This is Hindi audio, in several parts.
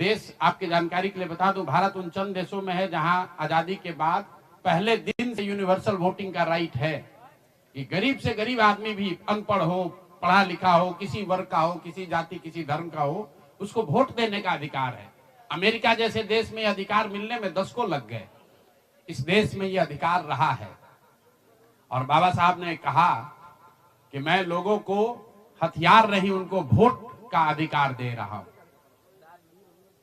देश आपकी जानकारी के लिए बता दूं, भारत उन चंद देशों में है जहां आजादी के बाद पहले दिन से यूनिवर्सल वोटिंग का राइट है कि गरीब से गरीब आदमी भी, अनपढ़ हो, पढ़ा लिखा हो, किसी वर्ग का हो, किसी जाति किसी धर्म का हो, उसको वोट देने का अधिकार है। अमेरिका जैसे देश में अधिकार मिलने में 10 को लग गए, इस देश में यह अधिकार रहा है। और बाबा साहब ने कहा कि मैं लोगों को हथियार नहीं, उनको वोट का अधिकार दे रहा हूं,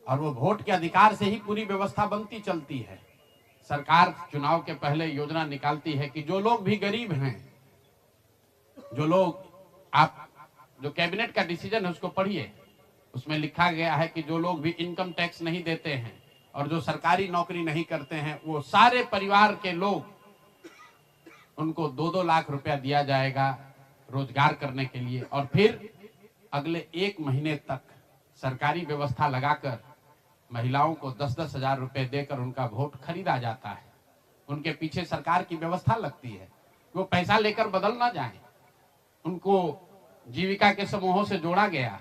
और वो वोट के अधिकार से ही पूरी व्यवस्था बनती चलती है। सरकार चुनाव के पहले योजना निकालती है कि जो लोग भी गरीब हैं, जो लोग, आप जो कैबिनेट का डिसीजन है उसको पढ़िए, उसमें लिखा गया है कि जो लोग भी इनकम टैक्स नहीं देते हैं और जो सरकारी नौकरी नहीं करते हैं, वो सारे परिवार के लोग, उनको 2-2 लाख रुपया दिया जाएगा रोजगार करने के लिए। और फिर अगले 1 महीने तक सरकारी व्यवस्था लगाकर महिलाओं को 10-10 हजार रुपए देकर उनका वोट खरीदा जाता है। उनके पीछे सरकार की व्यवस्था लगती है, वो पैसा लेकर बदल ना जाए। उनको जीविका के समूहों से जोड़ा गया,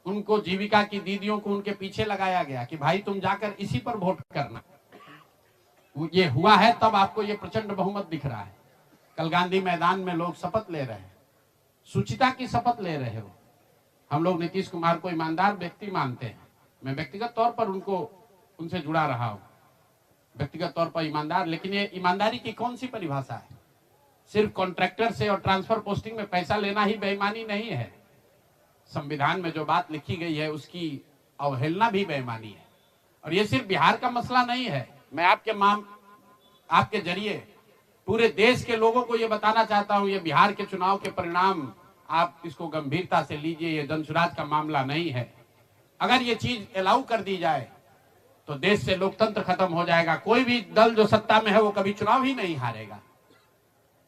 उनको जीविका की दीदियों को उनके पीछे लगाया गया कि भाई तुम जाकर इसी पर वोट करना। ये हुआ है, तब आपको ये प्रचंड बहुमत दिख रहा है। कल गांधी मैदान में लोग शपथ ले रहे हैं, शुचिता की शपथ ले रहे हो। हम लोग नीतीश कुमार को ईमानदार व्यक्ति मानते हैं, मैं व्यक्तिगत तौर पर उनसे जुड़ा रहा हूं, व्यक्तिगत तौर पर ईमानदार। लेकिन ये ईमानदारी की कौन सी परिभाषा है? सिर्फ कॉन्ट्रैक्टर से और ट्रांसफर पोस्टिंग में पैसा लेना ही बेईमानी नहीं है। संविधान में जो बात लिखी गई है उसकी अवहेलना भी बेईमानी है। और ये सिर्फ बिहार का मसला नहीं है। मैं आपके जरिए पूरे देश के लोगों को ये बताना चाहता हूं, ये बिहार के चुनाव के परिणाम, आप इसको गंभीरता से लीजिए, ये जनसुराज का मामला नहीं है। अगर ये चीज अलाउ कर दी जाए तो देश से लोकतंत्र खत्म हो जाएगा। कोई भी दल जो सत्ता में है वो कभी चुनाव ही नहीं हारेगा।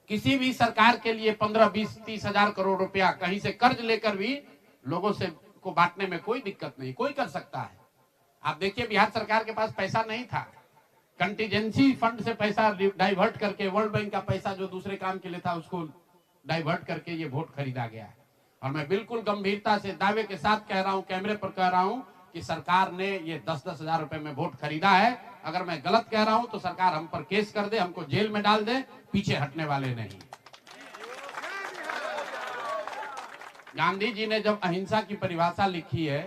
किसी भी सरकार के लिए 15, 20, 30 हजार करोड़ रुपया कहीं से कर्ज लेकर भी लोगों से को बांटने में कोई दिक्कत नहीं, कोई कर सकता है। आप देखिए, बिहार सरकार के पास पैसा नहीं था, कंटीजेंसी फंड से पैसा डाइवर्ट करके, वर्ल्ड बैंक का पैसा जो दूसरे काम के लिए था उसको डाइवर्ट करके ये वोट खरीदा गया है। और मैं बिल्कुल गंभीरता से दावे के साथ कह रहा हूं, कैमरे पर कह रहा हूं कि सरकार ने ये 10-10 हजार रुपए में वोट खरीदा है। अगर मैं गलत कह रहा हूं तो सरकार हम पर केस कर दे, हमको जेल में डाल दे, पीछे हटने वाले नहीं। गांधी जी ने जब अहिंसा की परिभाषा लिखी है